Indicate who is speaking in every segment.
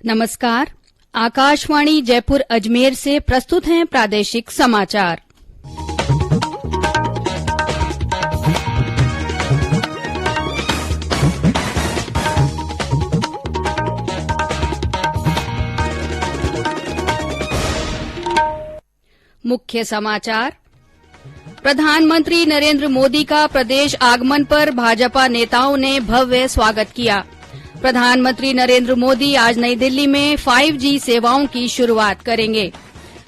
Speaker 1: नमस्कार। आकाशवाणी जयपुर अजमेर से प्रस्तुत हैं प्रादेशिक समाचार। मुख्य समाचार। प्रधानमंत्री नरेंद्र मोदी का प्रदेश आगमन पर भाजपा नेताओं ने भव्य स्वागत किया। प्रधानमंत्री नरेंद्र मोदी आज नई दिल्ली में 5G सेवाओं की शुरुआत करेंगे।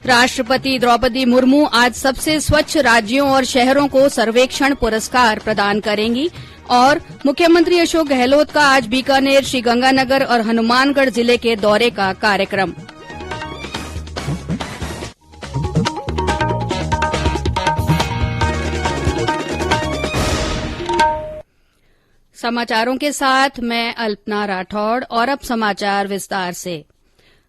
Speaker 1: राष्ट्रपति द्रौपदी मुर्मू आज सबसे स्वच्छ राज्यों और शहरों को सर्वेक्षण पुरस्कार प्रदान करेंगी और मुख्यमंत्री अशोक गहलोत का आज बीकानेर, श्रीगंगानगर और हनुमानगढ़ जिले के दौरे का कार्यक्रम। समाचारों के साथ मैं अल्पना राठौड़ और अब समाचार विस्तार से।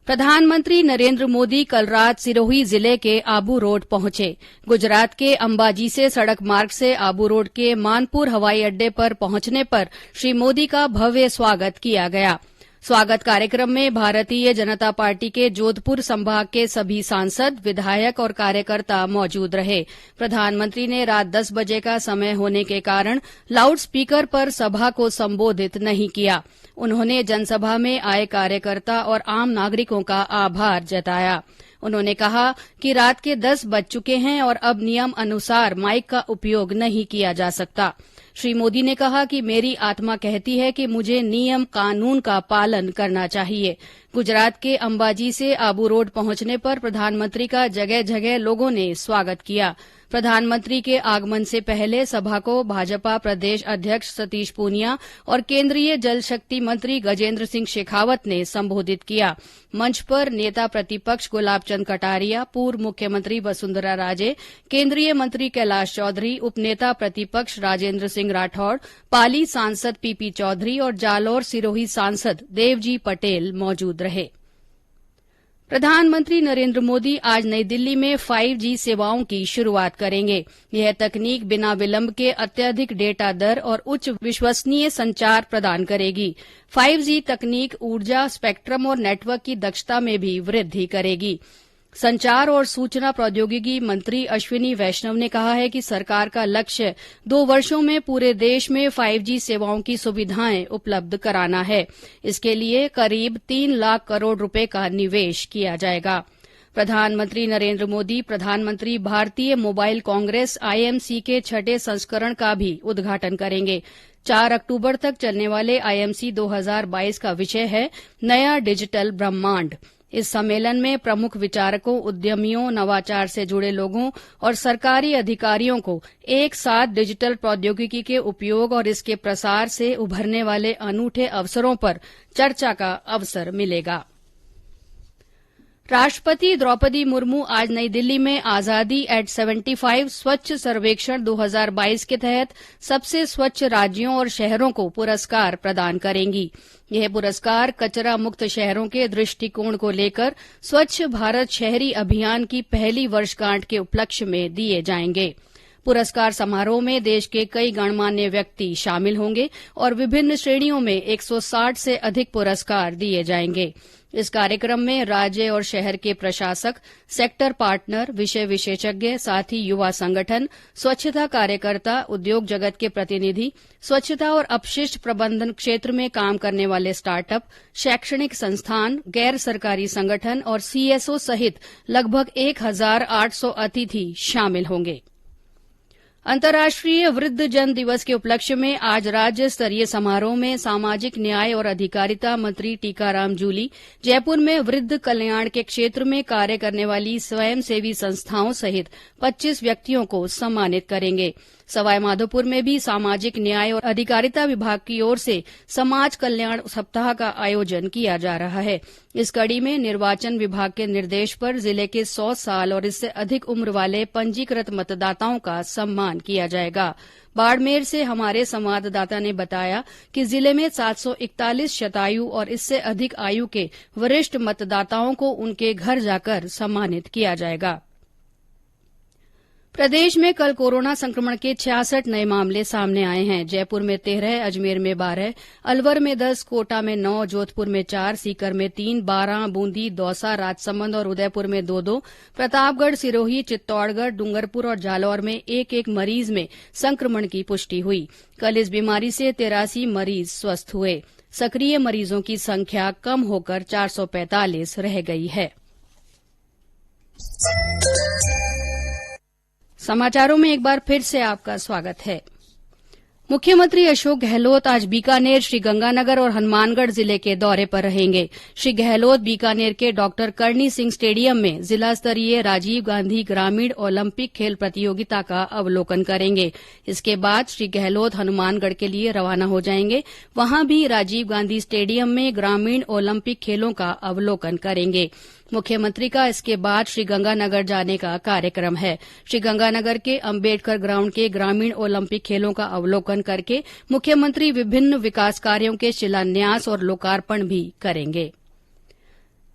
Speaker 1: प्रधानमंत्री नरेंद्र मोदी कल रात सिरोही जिले के आबू रोड पहुंचे। गुजरात के अंबाजी से सड़क मार्ग से आबू रोड के मानपुर हवाई अड्डे पर पहुंचने पर श्री मोदी का भव्य स्वागत किया गया। स्वागत कार्यक्रम में भारतीय जनता पार्टी के जोधपुर संभाग के सभी सांसद, विधायक और कार्यकर्ता मौजूद रहे। प्रधानमंत्री ने रात 10 बजे का समय होने के कारण लाउड स्पीकर पर सभा को संबोधित नहीं किया। उन्होंने जनसभा में आए कार्यकर्ता और आम नागरिकों का आभार जताया। उन्होंने कहा कि रात के 10 बज चुके हैं और अब नियम अनुसार माइक का उपयोग नहीं किया जा सकता। श्री मोदी ने कहा कि मेरी आत्मा कहती है कि मुझे नियम कानून का पालन करना चाहिए। गुजरात के अंबाजी से आबू रोड पहुंचने पर प्रधानमंत्री का जगह जगह लोगों ने स्वागत किया। प्रधानमंत्री के आगमन से पहले सभा को भाजपा प्रदेश अध्यक्ष सतीश पूनिया और केंद्रीय जल शक्ति मंत्री गजेंद्र सिंह शेखावत ने संबोधित किया। मंच पर नेता प्रतिपक्ष गुलाब चंद कटारिया, पूर्व मुख्यमंत्री वसुंधरा राजे, केंद्रीय मंत्री कैलाश चौधरी, उपनेता प्रतिपक्ष राजेंद्र सिंह राठौड़, पाली सांसद पीपी चौधरी और जालौर सिरोही सांसद देवजी पटेल मौजूद रहे। प्रधानमंत्री नरेंद्र मोदी आज नई दिल्ली में 5G सेवाओं की शुरुआत करेंगे। यह तकनीक बिना विलंब के अत्यधिक डेटा दर और उच्च विश्वसनीय संचार प्रदान करेगी। 5G तकनीक ऊर्जा, स्पेक्ट्रम और नेटवर्क की दक्षता में भी वृद्धि करेगी। संचार और सूचना प्रौद्योगिकी मंत्री अश्विनी वैष्णव ने कहा है कि सरकार का लक्ष्य 2 वर्षों में पूरे देश में 5G सेवाओं की सुविधाएं उपलब्ध कराना है। इसके लिए करीब 3 लाख करोड़ रुपए का निवेश किया जाएगा। प्रधानमंत्री नरेंद्र मोदी प्रधानमंत्री भारतीय मोबाइल कांग्रेस IMC के 6ठे संस्करण का भी उद्घाटन करेंगे। 4 अक्टूबर तक चलने वाले IMC 2022 का विषय है नया डिजिटल ब्रह्मांड। इस सम्मेलन में प्रमुख विचारकों, उद्यमियों, नवाचार से जुड़े लोगों और सरकारी अधिकारियों को एक साथ डिजिटल प्रौद्योगिकी के उपयोग और इसके प्रसार से उभरने वाले अनूठे अवसरों पर चर्चा का अवसर मिलेगा। राष्ट्रपति द्रौपदी मुर्मू आज नई दिल्ली में आजादी एट 75 स्वच्छ सर्वेक्षण 2022 के तहत सबसे स्वच्छ राज्यों और शहरों को पुरस्कार प्रदान करेंगी। यह पुरस्कार कचरा मुक्त शहरों के दृष्टिकोण को लेकर स्वच्छ भारत शहरी अभियान की पहली वर्षगांठ के उपलक्ष्य में दिए जाएंगे। पुरस्कार समारोह में देश के कई गणमान्य व्यक्ति शामिल होंगे और विभिन्न श्रेणियों में 160 से अधिक पुरस्कार दिए जाएंगे। इस कार्यक्रम में राज्य और शहर के प्रशासक, सेक्टर पार्टनर, विषय विशेषज्ञ, साथ ही युवा संगठन, स्वच्छता कार्यकर्ता, उद्योग जगत के प्रतिनिधि, स्वच्छता और अपशिष्ट प्रबंधन क्षेत्र में काम करने वाले स्टार्टअप, शैक्षणिक संस्थान, गैर सरकारी संगठन और CSO सहित लगभग 1800 अतिथि शामिल होंगे। अंतर्राष्ट्रीय वृद्धजन दिवस के उपलक्ष्य में आज राज्य स्तरीय समारोह में सामाजिक न्याय और अधिकारिता मंत्री टीकाराम जूली जयपुर में वृद्ध कल्याण के क्षेत्र में कार्य करने वाली स्वयंसेवी संस्थाओं सहित 25 व्यक्तियों को सम्मानित करेंगे। सवाईमाधोपुर में भी सामाजिक न्याय और अधिकारिता विभाग की ओर से समाज कल्याण सप्ताह का आयोजन किया जा रहा है। इस कड़ी में निर्वाचन विभाग के निर्देश पर जिले के 100 साल और इससे अधिक उम्र वाले पंजीकृत मतदाताओं का सम्मान किया जाएगा। बाड़मेर से हमारे संवाददाता ने बताया कि जिले में 741 शतायु और इससे अधिक आयु के वरिष्ठ मतदाताओं को उनके घर जाकर सम्मानित किया जाएगा। प्रदेश में कल कोरोना संक्रमण के 66 नए मामले सामने आए हैं। जयपुर में 13, अजमेर में 12, अलवर में 10, कोटा में 9, जोधपुर में 4, सीकर में 3, 12, बूंदी, दौसा, राजसमंद और उदयपुर में 2-2, प्रतापगढ़, सिरोही, चित्तौड़गढ़, डूंगरपुर और जालौर में एक मरीज में संक्रमण की पुष्टि हुई। कल इस बीमारी से 83 मरीज स्वस्थ हुए। सक्रिय मरीजों की संख्या कम होकर 445 रह गई है। समाचारों में एक बार फिर से आपका स्वागत है। मुख्यमंत्री अशोक गहलोत आज बीकानेर, श्रीगंगानगर और हनुमानगढ़ जिले के दौरे पर रहेंगे। श्री गहलोत बीकानेर के डॉक्टर करणी सिंह स्टेडियम में जिला स्तरीय राजीव गांधी ग्रामीण ओलंपिक खेल प्रतियोगिता का अवलोकन करेंगे। इसके बाद श्री गहलोत हनुमानगढ़ के लिए रवाना हो जाएंगे। वहां भी राजीव गांधी स्टेडियम में ग्रामीण ओलंपिक खेलों का अवलोकन करेंगे। मुख्यमंत्री का इसके बाद श्रीगंगानगर जाने का कार्यक्रम है। श्रीगंगानगर के अम्बेडकर ग्राउंड के ग्रामीण ओलंपिक खेलों का अवलोकन करके मुख्यमंत्री विभिन्न विकास कार्यों के शिलान्यास और लोकार्पण भी करेंगे।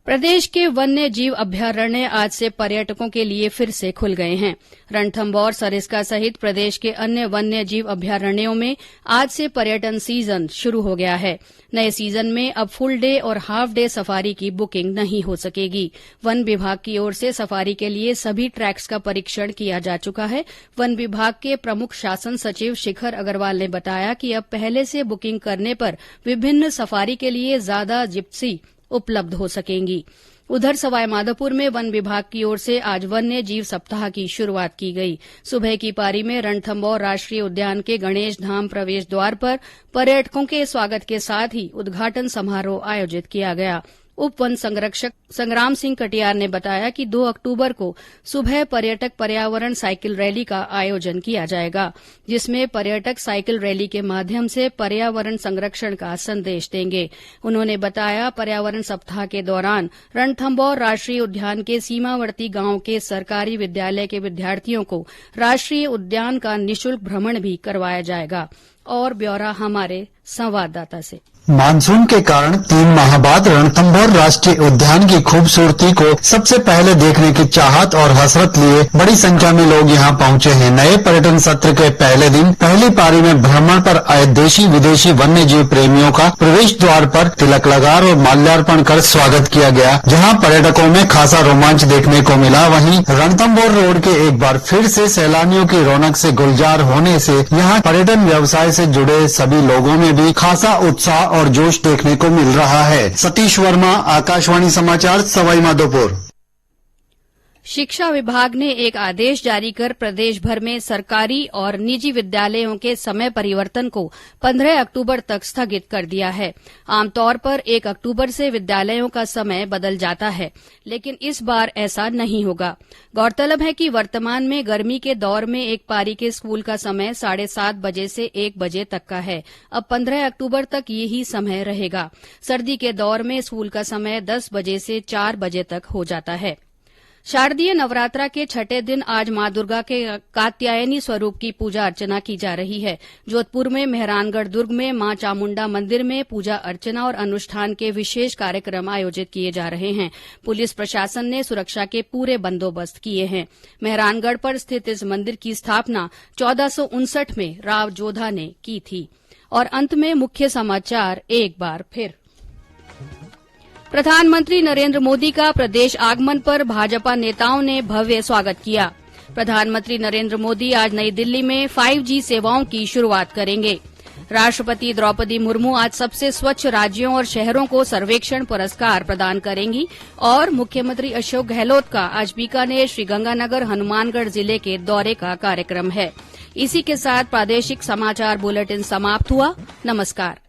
Speaker 1: प्रदेश के वन्य जीव अभ्यारण्य आज से पर्यटकों के लिए फिर से खुल गए हैं। रणथंभौर, सरिस्का सहित प्रदेश के अन्य वन्य जीव अभ्यारण्यों में आज से पर्यटन सीजन शुरू हो गया है। नए सीजन में अब फुल डे और हाफ डे सफारी की बुकिंग नहीं हो सकेगी। वन विभाग की ओर से सफारी के लिए सभी ट्रैक्स का परीक्षण किया जा चुका है। वन विभाग के प्रमुख शासन सचिव शिखर अग्रवाल ने बताया कि अब पहले से बुकिंग करने पर विभिन्न सफारी के लिए ज्यादा जिप्सी उपलब्ध हो सकेंगी। उधर सवाईमाधोपुर में वन विभाग की ओर से आज वन्य जीव सप्ताह की शुरूआत की गई। सुबह की पारी में रणथंभौर राष्ट्रीय उद्यान के गणेश धाम प्रवेश द्वार पर पर्यटकों के स्वागत के साथ ही उद्घाटन समारोह आयोजित किया गया। उप वन संरक्षक संग्राम सिंह कटियार ने बताया कि 2 अक्टूबर को सुबह पर्यटक पर्यावरण साइकिल रैली का आयोजन किया जाएगा, जिसमें पर्यटक साइकिल रैली के माध्यम से पर्यावरण संरक्षण का संदेश देंगे। उन्होंने बताया पर्यावरण सप्ताह के दौरान रणथंभौर राष्ट्रीय उद्यान के सीमावर्ती गांव के सरकारी विद्यालय के विद्यार्थियों को राष्ट्रीय उद्यान का निःशुल्क भ्रमण भी करवाया जाएगा। और ब्यौरा हमारे संवाददाता से।
Speaker 2: मानसून के कारण 3 माह बाद रणथंभौर राष्ट्रीय उद्यान की खूबसूरती को सबसे पहले देखने की चाहत और हसरत लिए बड़ी संख्या में लोग यहां पहुंचे हैं। नए पर्यटन सत्र के पहले दिन पहली पारी में भ्रमण पर आए देशी विदेशी वन्य जीव प्रेमियों का प्रवेश द्वार पर तिलक लगार और माल्यार्पण कर स्वागत किया गया, जहां पर्यटकों में खासा रोमांच देखने को मिला। वहीं रणथंभौर रोड के एक बार फिर से सैलानियों की रौनक से गुलजार होने से यहाँ पर्यटन व्यवसाय से जुड़े सभी लोगों में भी खासा उत्साह और जोश देखने को मिल रहा है। सतीश वर्मा, आकाशवाणी समाचार, सवाईमाधोपुर।
Speaker 1: शिक्षा विभाग ने एक आदेश जारी कर प्रदेश भर में सरकारी और निजी विद्यालयों के समय परिवर्तन को 15 अक्टूबर तक स्थगित कर दिया है। आमतौर पर 1 अक्टूबर से विद्यालयों का समय बदल जाता है, लेकिन इस बार ऐसा नहीं होगा। गौरतलब है कि वर्तमान में गर्मी के दौर में एक पारी के स्कूल का समय 7:30 बजे से 1 बजे तक का है। अब 15 अक्टूबर तक यही समय रहेगा। सर्दी के दौर में स्कूल का समय 10 बजे से 4 बजे तक हो जाता है। शारदीय नवरात्रा के छठे दिन आज मां दुर्गा के कात्यायनी स्वरूप की पूजा अर्चना की जा रही है। जोधपुर में मेहरानगढ़ दुर्ग में मां चामुंडा मंदिर में पूजा अर्चना और अनुष्ठान के विशेष कार्यक्रम आयोजित किए जा रहे हैं। पुलिस प्रशासन ने सुरक्षा के पूरे बंदोबस्त किए हैं। मेहरानगढ़ पर स्थित इस मंदिर की स्थापना 1459 में राव जोधा ने की थी। और अंत में मुख्य समाचार एक बार फिर। प्रधानमंत्री नरेंद्र मोदी का प्रदेश आगमन पर भाजपा नेताओं ने भव्य स्वागत किया। प्रधानमंत्री नरेंद्र मोदी आज नई दिल्ली में 5G सेवाओं की शुरूआत करेंगे। राष्ट्रपति द्रौपदी मुर्मू आज सबसे स्वच्छ राज्यों और शहरों को सर्वेक्षण पुरस्कार प्रदान करेंगी। और मुख्यमंत्री अशोक गहलोत का आज बीकानेर, श्रीगंगानगर, हनुमानगढ़ जिले के दौरे का कार्यक्रम है। इसी के साथ प्रादेशिक समाचार बुलेटिन समाप्त हुआ। नमस्कार।